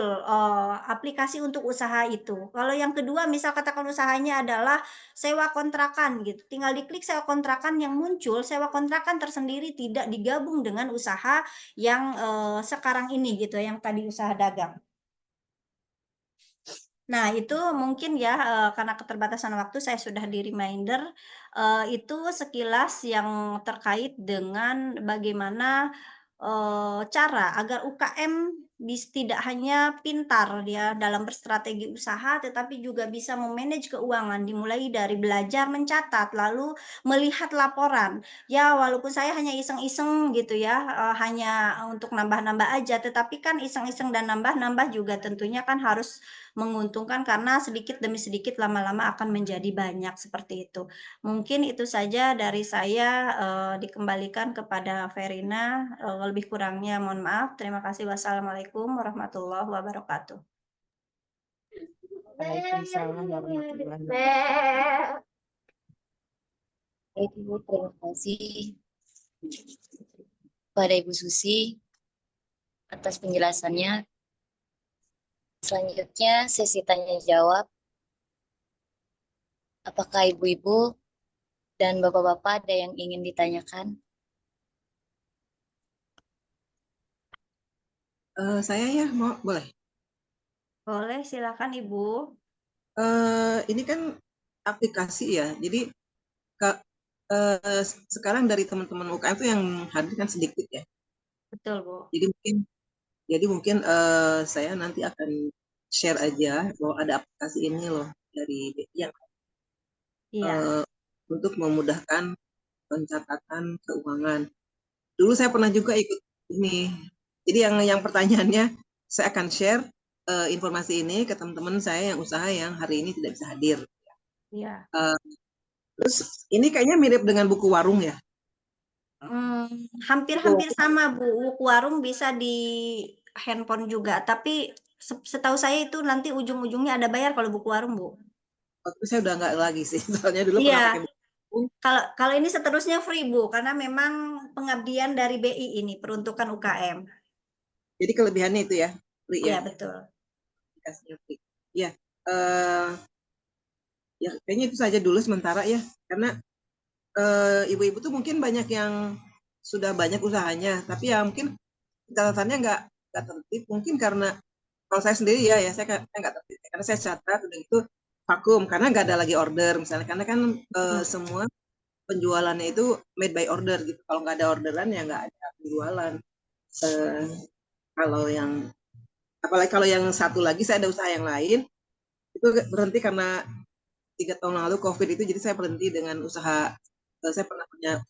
aplikasi untuk usaha itu. Kalau yang kedua, misal katakan usahanya adalah sewa kontrakan gitu. Tinggal diklik sewa kontrakan yang muncul, sewa kontrakan tersendiri tidak digabung dengan usaha yang sekarang ini gitu, yang tadi usaha dagang. Nah, itu mungkin ya, karena keterbatasan waktu saya sudah di-reminder, itu sekilas yang terkait dengan bagaimana, cara agar UKM tidak hanya pintar dia dalam berstrategi usaha, tetapi juga bisa me-manage keuangan, dimulai dari belajar mencatat, lalu melihat laporan. Ya, walaupun saya hanya iseng-iseng gitu ya, hanya untuk nambah-nambah aja, tetapi kan iseng-iseng dan nambah-nambah juga tentunya kan harus menguntungkan karena sedikit demi sedikit lama-lama akan menjadi banyak seperti itu. Mungkin itu saja dari saya, dikembalikan kepada Verina, lebih kurangnya mohon maaf. Terima kasih. Wassalamualaikum warahmatullahi wabarakatuh. Waalaikumsalam warahmatullahi wabarakatuh. Baik, Ibu, terima kasih pada Ibu Susi atas penjelasannya. Selanjutnya sesi tanya jawab. Apakah ibu-ibu dan bapak-bapak ada yang ingin ditanyakan? Saya ya, boleh. Boleh, silakan Ibu. Ini kan aplikasi ya, jadi sekarang dari teman-teman UKM itu yang hadir kan sedikit ya. Betul, Bu. Jadi mungkin saya nanti akan share aja bahwa ada aplikasi ini loh dari BI yang Iya. untuk memudahkan pencatatan keuangan. Dulu saya pernah juga ikut ini. Jadi yang pertanyaannya saya akan share informasi ini ke teman-teman saya yang usaha yang hari ini tidak bisa hadir. Iya. Terus ini kayaknya mirip dengan buku warung ya. Hampir-hampir sama, Bu. Buku warung bisa di handphone juga, tapi setahu saya itu nanti ujung-ujungnya ada bayar kalau buku warung, Bu. Waktu saya udah nggak lagi sih, soalnya dulu pernah Iya. pakai buku. Kalau ini seterusnya free, Bu, karena memang pengabdian dari BI ini, peruntukan UKM. Jadi kelebihannya itu ya, free ya. Iya, betul. Aplikasinya free. Ya, ya kayaknya itu saja dulu sementara ya, karena ibu-ibu tuh mungkin banyak yang sudah banyak usahanya, tapi ya mungkin catatannya nggak tertib, mungkin karena kalau saya sendiri ya saya nggak tertib karena saya catat udah itu vakum karena nggak ada lagi order misalnya, karena kan semua penjualannya itu made by order gitu, kalau nggak ada orderan ya nggak ada penjualan. Kalau yang apalagi kalau yang satu lagi saya ada usaha yang lain itu berhenti karena 3 tahun lalu COVID itu, jadi saya berhenti dengan usaha. Saya pernah punya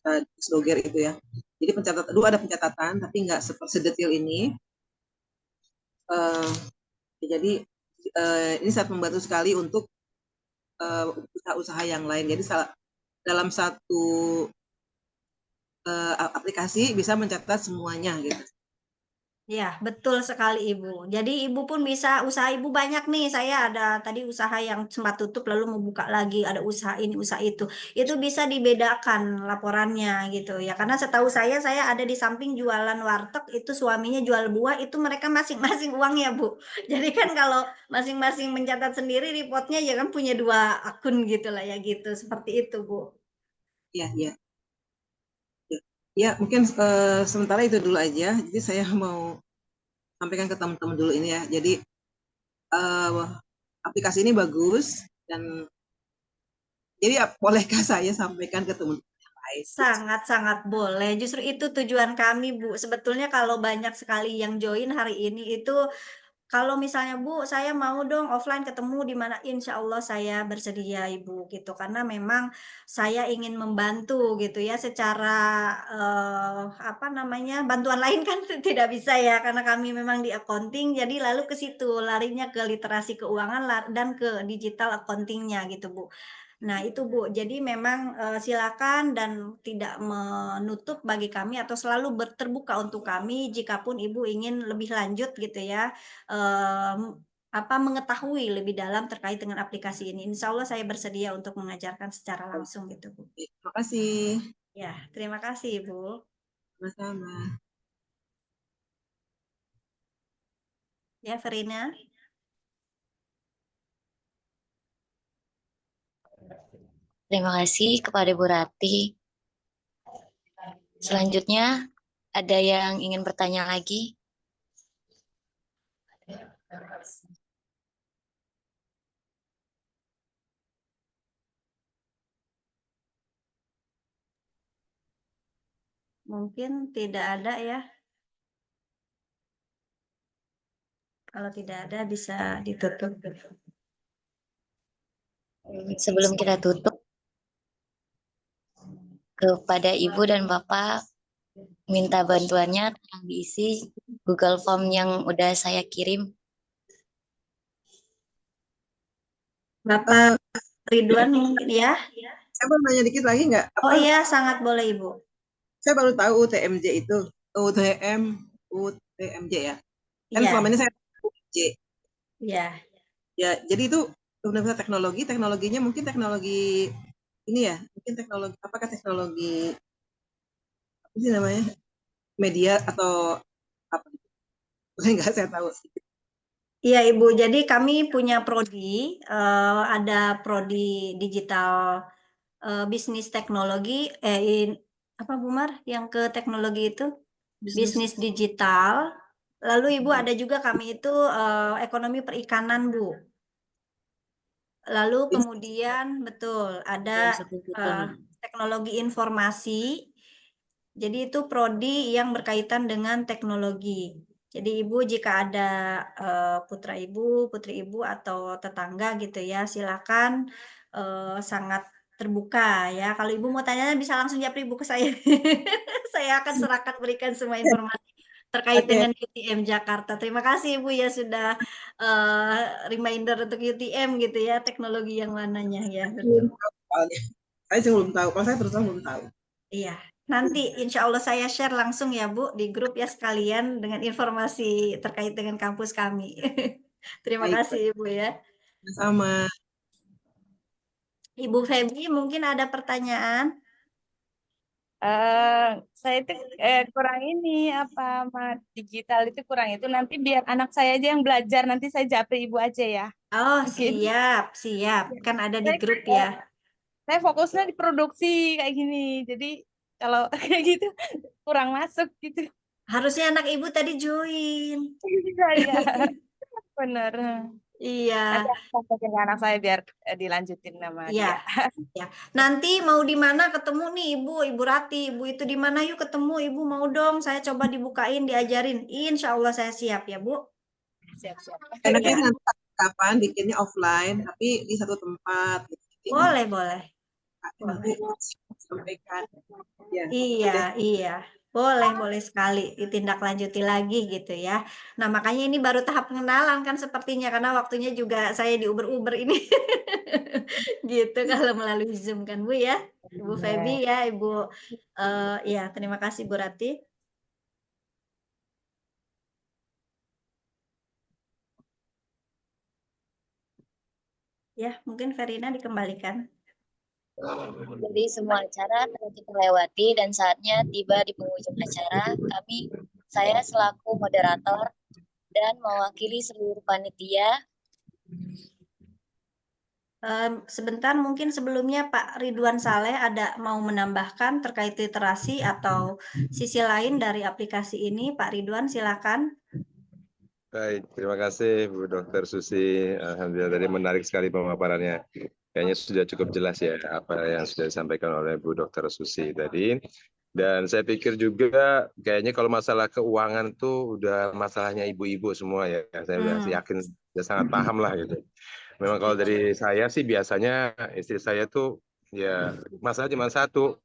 Doger itu ya. Jadi dulu ada pencatatan, tapi nggak sedetail ini. Jadi ini sangat membantu sekali untuk usaha-usaha yang lain. Jadi dalam satu aplikasi bisa mencatat semuanya gitu. Ya, betul sekali Ibu. Jadi Ibu pun bisa, usaha Ibu banyak nih. Saya ada tadi usaha yang sempat tutup lalu mau buka lagi, ada usaha ini, usaha itu. Itu bisa dibedakan laporannya gitu ya. Karena setahu saya ada di samping jualan warteg itu suaminya jual buah, itu mereka masing-masing uang ya, Bu. Jadi kan kalau masing-masing mencatat sendiri reportnya ya kan punya 2 akun gitu lah ya gitu. Seperti itu, Bu. Iya, iya. Ya, ya mungkin sementara itu dulu aja. Jadi saya mau sampaikan ke teman-teman dulu ini ya. Jadi aplikasi ini bagus dan jadi bolehkah saya sampaikan ke teman-teman yang lain? Sangat-sangat boleh. Justru itu tujuan kami, Bu. Sebetulnya kalau banyak sekali yang join hari ini itu kalau misalnya, "Bu, saya mau dong offline ketemu di mana?" Insya Allah saya bersedia, Ibu, gitu. Karena memang saya ingin membantu gitu ya secara, apa namanya, bantuan lain kan tidak bisa ya karena kami memang di accounting, jadi lalu ke situ, larinya ke literasi keuangan dan ke digital accounting-nya gitu, Bu. Nah itu Bu, jadi memang, silakan dan tidak menutup bagi kami atau selalu terbuka untuk kami jikapun Ibu ingin lebih lanjut gitu ya, apa, mengetahui lebih dalam terkait dengan aplikasi ini. Insya Allah saya bersedia untuk mengajarkan secara langsung gitu Bu. Terima kasih. Ya, terima kasih Ibu. Sama-sama. Ya Verina. Terima kasih kepada Bu Rati. Selanjutnya, ada yang ingin bertanya lagi? Mungkin tidak ada ya. Kalau tidak ada bisa ditutup. Sebelum kita tutup, kepada Ibu dan Bapak minta bantuannya tolong diisi Google Form yang udah saya kirim. Bapak Ridwan mungkin ya. Saya mau nanya dikit lagi nggak? Oh Apa? iya, sangat boleh Ibu. Saya baru tahu UTMJ itu. UTMJ ya. Kan Iya, selama ini saya tahu UTMJ. iya. Ya, jadi itu universitas teknologinya mungkin teknologi ini ya, mungkin teknologi apakah teknologi apa sih namanya? Media atau apa? Enggak saya tahu. Iya Ibu, jadi kami punya prodi, ada prodi digital bisnis teknologi, apa Bumar yang ke teknologi itu? Bisnis digital. Lalu Ibu ada juga kami itu ekonomi perikanan Bu. Lalu kemudian betul ada Dalam satu juta. teknologi informasi. Jadi itu prodi yang berkaitan dengan teknologi. Jadi Ibu jika ada putra Ibu, putri Ibu atau tetangga gitu ya, silakan sangat terbuka ya. Kalau Ibu mau tanya bisa langsung japri Ibu ke saya. Saya akan serahkan berikan semua informasi terkait Oke, dengan UTM Jakarta. Terima kasih Ibu ya sudah reminder untuk UTM gitu ya, teknologi yang mananya ya. belum Betul. tahu soalnya. Saya sih belum tahu. Kalau saya terus terang belum tahu. Iya, nanti insya Allah saya share langsung ya Bu di grup ya sekalian dengan informasi terkait dengan kampus kami. Terima Baik, kasih baik. Ibu ya. Sama. Ibu Febri mungkin ada pertanyaan? Saya itu kurang ini apa digital itu kurang itu nanti biar anak saya aja yang belajar nanti saya japri ibu aja ya Oh mungkin. siap, siap. Kan ada di Saya, grup ya. saya fokusnya di produksi kayak gini jadi kalau kayak gitu kurang masuk gitu. Harusnya anak Ibu tadi join. Iya iya bener. Iya, Nanti aku sampaikan ke anak saya biar dilanjutin sama iya. dia. Ya, nanti mau di mana ketemu nih Ibu, Ibu Rati, Ibu itu di mana yuk ketemu, Ibu mau dong, saya coba dibukain, diajarin. Insya Allah saya siap ya Bu. Siap-siap. Enaknya Ya, nanti kapan bikinnya offline, tapi di satu tempat. Gitu. Jadi boleh, boleh, nanti boleh. sampaikan. Ya, Iya, deh. iya. Boleh sekali ditindaklanjuti lagi gitu ya. Nah, makanya ini baru tahap pengenalan kan sepertinya karena waktunya juga saya diuber-uber ini. Gitu kalau melalui Zoom kan Bu ya. Ibu Feby ya, Ibu ya terima kasih Bu Rati. Ya, mungkin Verina dikembalikan. Jadi semua acara telah kita lewati dan saatnya tiba di penghujung acara. Saya selaku moderator dan mewakili seluruh panitia. Sebentar mungkin sebelumnya Pak Ridwan Saleh ada mau menambahkan terkait literasi atau sisi lain dari aplikasi ini. Pak Ridwan silakan. Baik, terima kasih Bu Dr. Susi. Alhamdulillah tadi menarik sekali pemaparannya. Kayaknya sudah cukup jelas ya apa yang sudah disampaikan oleh Bu Dr. Susi tadi. Dan saya pikir juga kayaknya kalau masalah keuangan tuh udah masalahnya ibu-ibu semua ya. Saya udah yakin sudah sangat paham lah gitu. Memang kalau dari saya sih biasanya istri saya tuh ya masalah cuma satu.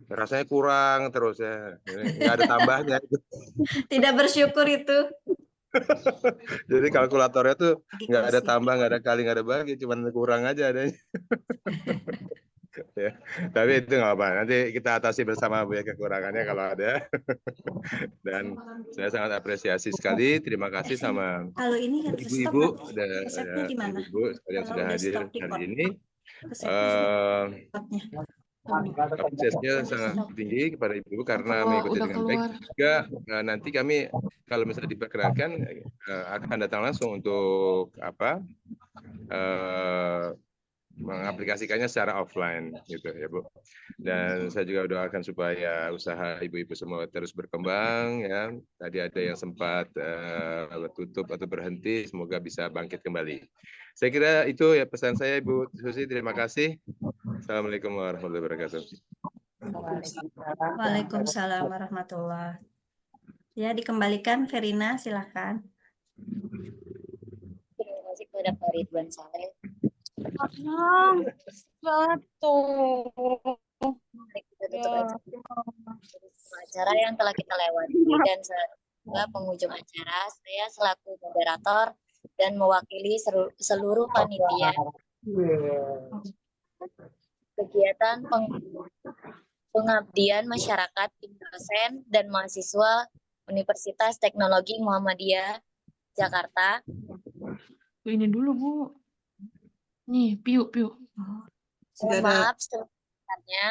Rasanya kurang terus ya. Nggak ada tambahnya. Tidak bersyukur itu. Jadi kalkulatornya tuh nggak ada tambah, nggak ada kali, nggak ada bagi, cuma kurang aja adanya. Ya, tapi itu nggak apa. Nanti kita atasi bersama Bu ya kekurangannya kalau ada. Dan saya sangat apresiasi sekali. Terima kasih sama Kalau ini kan ibu-ibu dan resepnya di mana? ibu yang sudah hadir hari ini. Resepnya. Apresiasinya sangat tinggi kepada ibu karena mengikuti dengan baik. Juga nanti kami kalau misalnya diperkenankan akan datang langsung untuk mengaplikasikannya secara offline gitu ya Bu. Dan saya juga doakan supaya usaha ibu-ibu semua terus berkembang ya. Tadi ada yang sempat tutup atau berhenti, semoga bisa bangkit kembali. Saya kira itu ya pesan saya Ibu Susi. Terima kasih. Assalamualaikum warahmatullahi wabarakatuh. Waalaikumsalam warahmatullahi. Ya, dikembalikan Verina, silakan. Terima kasih kepada Pak Ridwan Saleh. Mari kita tutup acara yang telah kita lewati dan setelah penghujung acara, saya selaku moderator dan mewakili seluruh panitia. Kegiatan pengabdian masyarakat tim dosen dan mahasiswa Universitas Teknologi Muhammadiyah Jakarta. Ini dulu Bu. Nih, piu. Mohon maaf sebesar-besarnya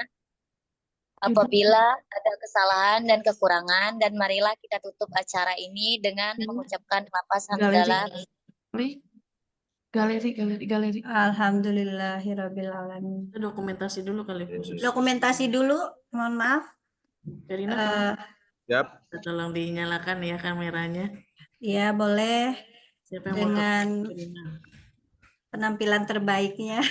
apabila ada kesalahan dan kekurangan, dan marilah kita tutup acara ini dengan mengucapkan lafaz hamdalah. Galeri. Alhamdulillahirabbil alamin. Dokumentasi dulu kali khusus. Dokumentasi dulu, mohon maaf. Verina, Yap. tolong dinyalakan ya kameranya. Ya, boleh. Siapa yang Dengan mau Verina? penampilan terbaiknya.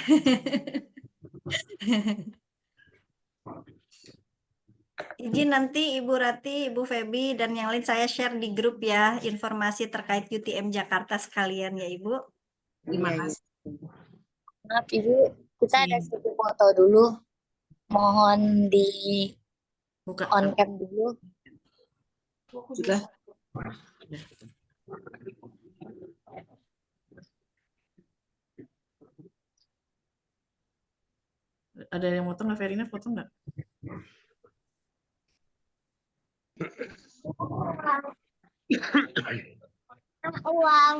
Izin nanti Ibu Rati, Ibu Feby, dan yang lain saya share di grup ya informasi terkait UTM Jakarta sekalian ya Ibu. Terima kasih. Maaf Ibu, kita ada sedikit foto dulu. Mohon di Buka. on cam dulu. Sudah. Ada yang foto nggak Verina? Foto nggak? Uang.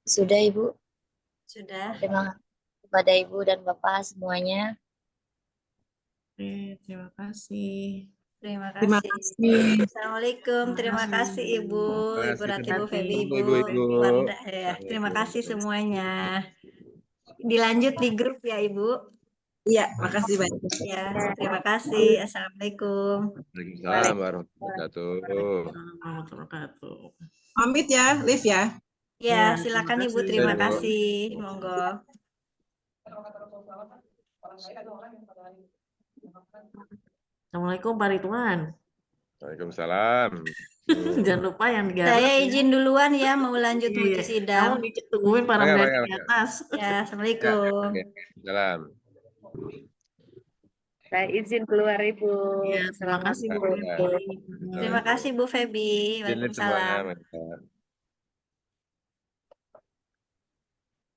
Sudah Ibu. Sudah. Terima kasih kepada Ibu dan Bapak semuanya. Oke, terima kasih. Terima Terima kasih. kasih. Assalamualaikum. Terima kasih Ibu, Ibu Rati, Ibu Feby, Ibu Wardah. Ya, terima kasih semuanya. Dilanjut di grup ya Ibu. Iya, makasih banyak. Ya, terima kasih. Assalamualaikum. Waalaikumsalam warahmatullahi wabarakatuh. Warahmatullahi wabarakatuh. Pamit ya, Liv ya. Ya, Ya, silakan terima Ibu. kasih. Terima Ibu. kasih. Monggo. Assalamualaikum Pak Ridwan. Waalaikumsalam. Jangan lupa yang digarap. Saya izin duluan ya mau lanjut Iya, multi sidang. kamu ditungguin para Mangga, murid mangga, di mangga. atas. Ya, Assalamualaikum. Oke. Salam. Saya izin keluar Ibu. Ya, terima kasih Bu Assalamualaikum. Feby. Terima kasih Bu Feby. Izin semua. Waalaikumsalam.